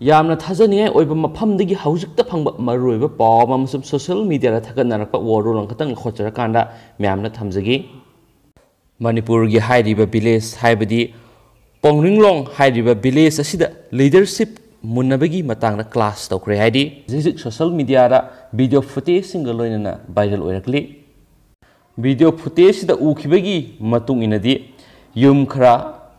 यामना थाजनिंगाई ओइबा मफमदगी हौजिकता फंगबा मरुइबा पाव अमसुम सोशल मीडिया थगनरकपा वोरोल खतंग खोचरकांदा म्यामना थमजगी मणिपुर की हाइरिबा विलेज हाइबदी पोंगरिंगलोंग हाइरिबा विलेज असिदा लीडरशिप मुन्नबगी मतांगना क्लास तौखरे हाइदी जिजिक सोशल मीडिया दा वीडियो फुटेज सिंगल लोइनना वायरल ओइरकली वीडियो फुटेज सिदा उखिबगी मतुंग इनदी युम खरा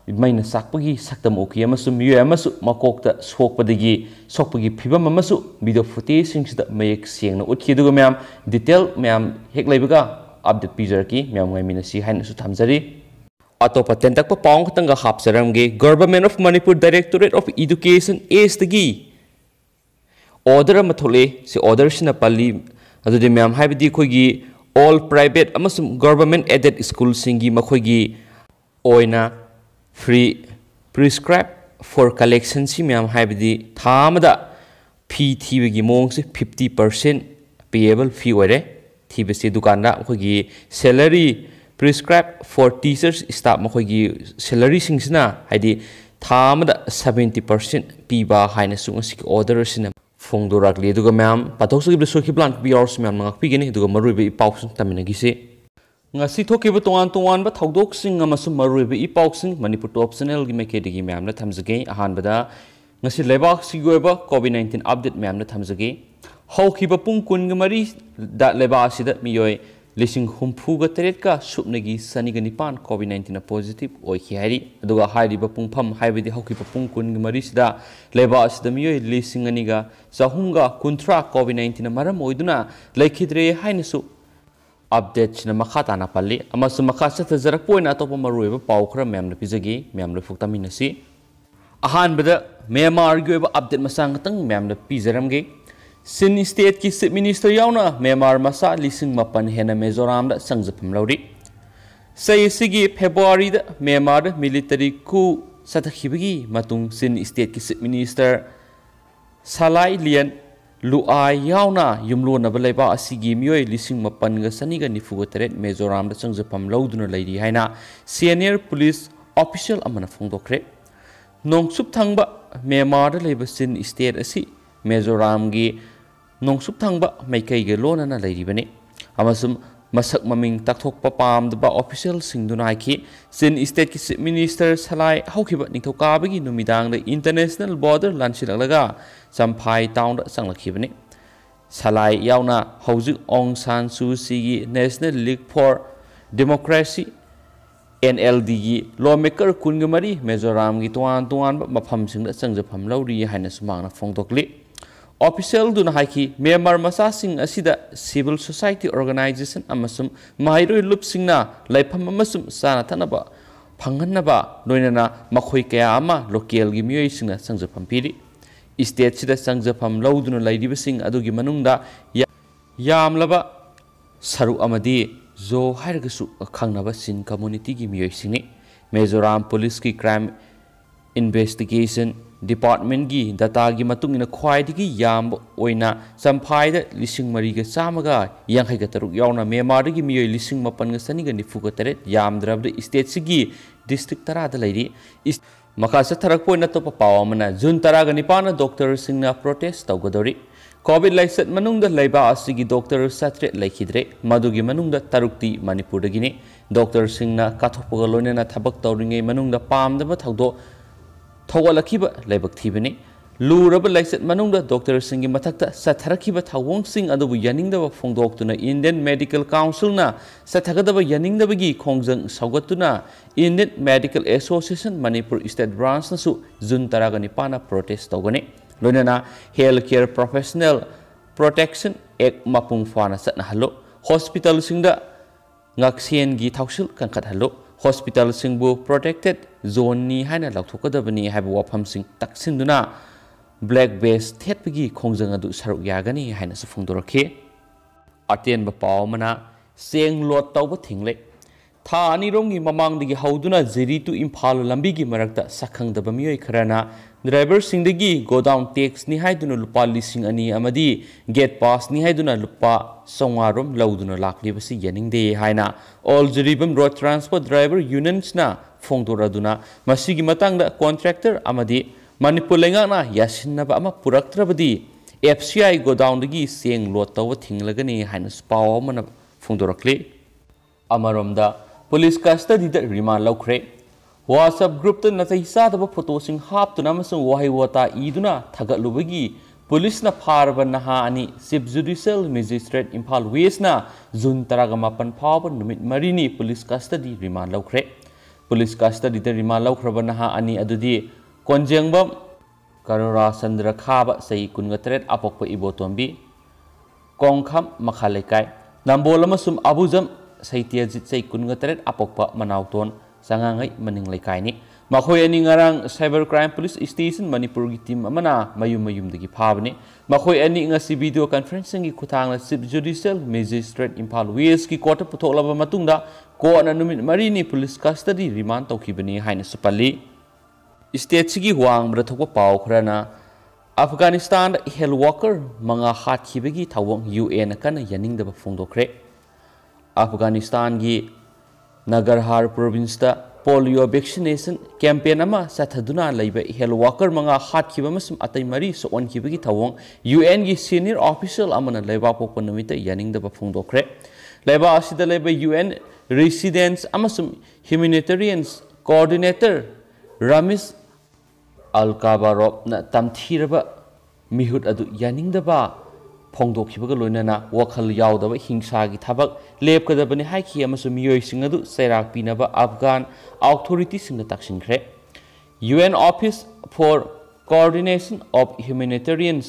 मैना साकपगी सक्तम उखि अमसु मियो अमसु मकोकता सोकपगी फिबम अमसु वीडियो फुटेज सिंगसिदा मयेक सेंगना उठि दुगा म्याम डिटेल म्याम हेक लैबगा अपडेट पिजरकी म्याम गाइमिनसी हाइनसु थमजरी अतोपा तेंतकपा पाउंग खतंगा हापसरमगे government of Manipur directorate of education एस तगी ऑर्डर अमा थोले से ऑर्डर सिना पल्ली अदुदि म्याम हाइबदी खोगी ऑल प्राइवेट अमसुम गवर्नमेंट एडेड स्कूल सिंगी मखोगी ओइना फ्री प्रिस्क्राइब फॉर कलेक्शन सी म्याम हाइबदी थामदा फी थीबगी मोंग से 50% पेएबल फी ओइरे थीबसे दुकानदा खोगी salary prescribe for teachers staff मखोगी सैलरी सिंगसिना हाइदी थामदा 70% पीबा हाइना सुंगसी ऑर्डर सिना फोंदोराकली दुगा म्याम पाथोक्सगी सोखि प्लान पीआरस म्याम ngakpigeni दुगा मरुइबे इपाउसिंग तमिनगिसे ngasi thokiba toan ba thaudoksing amasum maruiba ipausing manipur top channel gi makedigi myam na thamjage ahanbada ngasi lebak sigoiba covid-19 update myam na thamjage haukiba pung kun gi mari da leba asida miyoi lising humpu ga teret ka subnagi sani ga nipan covid-19 positive oi khari aduga hairiba pungpham haibidi haukiba pung kun gi mari sida leba asida miyoi lising ani ga sahunga kuntra covid-19 maram oiduna laikhidre hainasu update china makhata na palli amasu makhasa tajarak poina topa maruiba pawkhra memna pijagi memna fuktaminasi ahan bada Myanmar gi oiba update masang tang memna pijaramge sin state ki chief minister yauna Myanmar masa lising mapan hena Mizoram da sangjapam lauri sai sigi February da Myanmar military coup satakhibagi matung sin state ki chief minister Salai Lian Luai yauna yumlo na balaiba asigi mioi lising mapan ga saniga nifuga teret Mizoram da changjapam lauduna lairi haina senior police official amana phongdokre nongsup thangba Myanmar da leiba sin state asi Mizoram gi nongsup thangba maikai ge lona na lairi bane amasum masak maming takthokpa pamdaba official singduna haiki sin state ki chief minister Salai haukiba ningthokabagi numidang da international border lansilalaga Samphai town da sanglakibani Salai yauna haujuk Aung San Suu Kyi gi National League for Democracy NLD gi lawmaker kungamari Mizoram gi tuan mafam sing da changjapam lauri haina sumangna phongdokli official duna haiki Myanmar masa sing asida civil society organization amasum mahairoi lup singna laifam amasum sana thanaba phanghanaba loinana makhoi kaya ama local gi mioi singna changjapam piri state sida changjapam lauduna lairibasing adugi manungda yamlaba saru amadi zo hairagasu khangnaba sin community gi mioi singni Mizoram police ki crime investigation department gi data gi matungina khwaidigi yam oina Samphai da lising mariga samaga yanghai ga taruk yauna Myanmar gi mioi lising mapan ga sani ga nifu ga teret yamdrab da state sigi district tara da lairi makasa tharak poina to pawamana June tara ga nipana doctor singna protest tawgadori covid laisat manungda laiba asigi doctor satre laikhidre madugi manungda tarukti Manipur da gini doctor singna kathokpaga loinana thabak tawringai manungda pamdaba thawdo thawalakiba laibak thibani luraba laisat manungda doctor singi mathakta satharakiba thawong sing adubu yaningdaba phongdoktuna Indian Medical Council na sathagadaba yaningdaba gi khongjang saugatuna Indian Medical Association Manipur State Branch na su June taragani pana protest tawgani loinana healthcare professional protection act mapung fana satna halo hospital singda ngaksen gi thawsil kankhat halo hospital singbu protected zone ni haina lauthokodabani haibu wafam sing taksinduna black base thetpagi khongjang adu saruk yagani haina su phongdorakhe aten ba pawmana seng lot tawba thingle tha ani rongi mamang digi hauduna Ziri to Imphal lambi gi marakta sakhangdaba miyoi kharana driver singdagi go down tax ni haiduna lupa lising ani amadi gate pass ni haiduna lupa songarom lauduna laklibasi yaningde haina all Jiribam road transport driver unions na phongdoraduna masigi matangda contractor amadi Manipur Lengana Yasinaba Ama Puraktrabadi FCI godown seeing lot over Tinglagani Hines Power Man Fundorakli Amaromda Police custody that remand locre WhatsApp group to Natisa the photos half to Namason Wahiwata Iduna Tagalubagi Police na Parva Nahani Sib Judicial Magistrate Impal Wesna Zun Taragamapan Power Numit Marini Police custody remand locre Police custody the remand locre Naha Adudi Konjangbam Karura Sandra Kaba say Kungatret Apoko Ibotombi Kongkam Makhalekai Nambolamasum Abuzam Saitiazit say Kungatret Apokpa Manauton Sangangai Maning Lekaini Makoy ani ngarang cybercrime police station Manipur gi team amana mayum dagi phabani makoy ani ngasi video conferencing gi khutang la chief judicial magistrate Impal West ki court putholaba matungda ko na numit marini police custody remand tawkhibani haina supali state sigi huang bra thokpa paw khrana Afghanistan health worker manga hathibagi thawang UN kana yaningda phongdokre Afghanistan gi Nagarhar province da polio vaccination campaign ama sathaduna leiba health worker manga hatkhiba masum atai mari so on khibagi thawong UN gi senior official amana leiba pokpa numita yaningda phongdokre leiba asida leiba UN residents amasum humanitarian coordinator Ramis Alkabarov na tamthiraba mihut adu yaningda Phongdokhibaga loinana wakhal yaudaba hingsa gi thabak lepkadabani haiki amasu miyoi singadu sairak pinaba Afghan authorities singa taksinkhre UN Office for Coordination of Humanitarian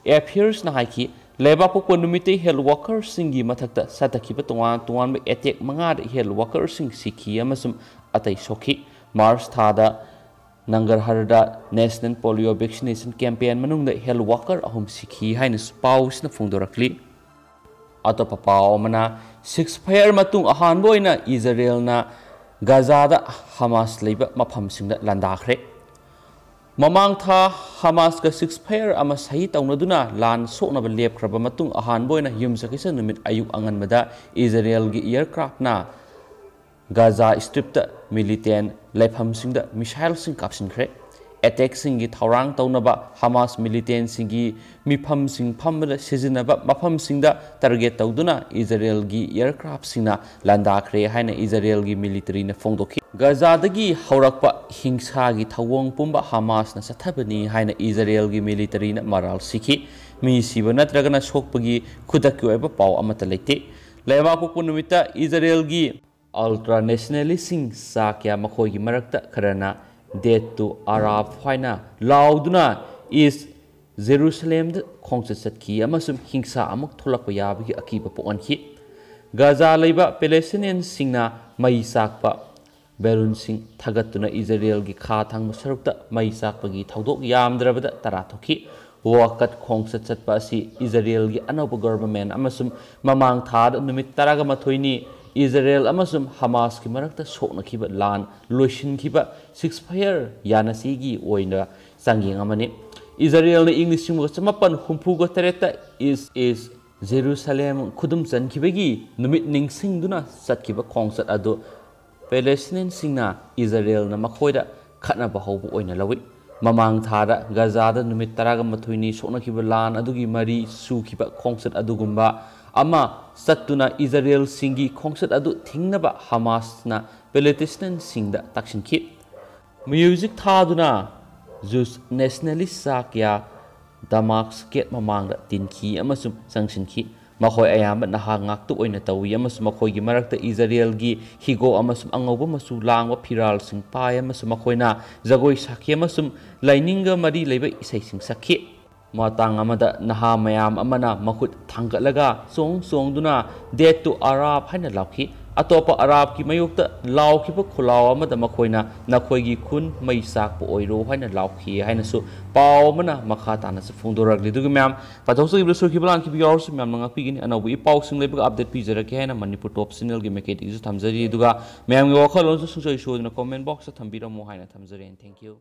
Affairs na haiki leba pokko numite health workers singi mathakta satakhiba tongan attack manga health workers sing sikhi amasum atai sokhi March thada Nangarharda National Polio Vaccination Campaign manungda health worker ahum sikhi haina spouse na phongdorakli atopa paw mana 6 fire matung ahan boina Israel na Gaza da Hamas leiba mapham singda landakhre mamang tha Hamas ka 6 fire ama sahi tawnaduna lan soknaba lepkhraba matung ahan boina yumsakisa numit ayuk anganmada Israel gi aircraft na Gaza Strip da militant laifam singda missile sing kapsinkhre attack singi thawrang tawnaba Hamas militant singi mifam sing phamda sijinaba mafam singda target tawduna Israel gi aircraft singna landakhre haina Israel gi military na phongdokhi Gaza dagi haurakpa hingsa gi thawong pumba Hamas na sathabani haina Israel gi military na maral sikhi mi siba natragana sokpagi khudakki oiba paw amata leite leba ko punumita Israel gi ultra nationalist sing sakya makhoi gi marakta kharana death to Arab faina lauduna is Jerusalem da khongsa satki amasum hingsa amuk tholakpa yabagi akiba poanki Gaza leiba Palestinian singna mai sakpa Berun sing thagatuna Israel gi kha thang sarukta mai sakpagi thaudok yamdrabada tarathoki wakat khongsa chatpa si Israel gi anoba government amasum mamang thad numit taraga mathoini Israel amasum Hamas ki marakta sokna khiba lan loishin khiba 6 fire yanasi gi oina sangyeng amani Israel na English mo samapan humpugo tereta is Jerusalem khudum chan khibagi numit ningsing duna satkhiba khongsat adu Palestinian singna Israel na makhoida khatna ba hobu oina lawi mamang thara Gaza da numit taraga mathuini sokna khiba lan adugi mari su khiba khongsat adugumba ama satuna Israel singi khongsat adu thingnaba Hamas na Palestinian singda taksinki music thaduna Jews nationalist sakya Damascus mamangda tinki amasum sangsinki makhoi ayamba naha ngaktu oina tawi amasum makhoi gi marakta Israel gi higo amasum angoba masu langwa phiral sing pai amasum makhoina jagoi sakhi amasum laininga mari leiba isai sing sakhi matang amada naha mayam amana makhut thangalaga song duna death to Arab haina lakhi atopa Arab ki mayukta laukhiba khulaw amada makhoina nakhoi khun mai sak po oiro haina laukhi haina su paw mana makha tana se phongdorak lidu myam pathoksu iblo su khiblan ki biors myam nga pigini anabu I paw sing leba update pijara ke haina Manipur top channel gi meket isu thamjari duga myam gi wakhal onsu sungsoi shodna comment box tha thambira mo haina thamjari and thank you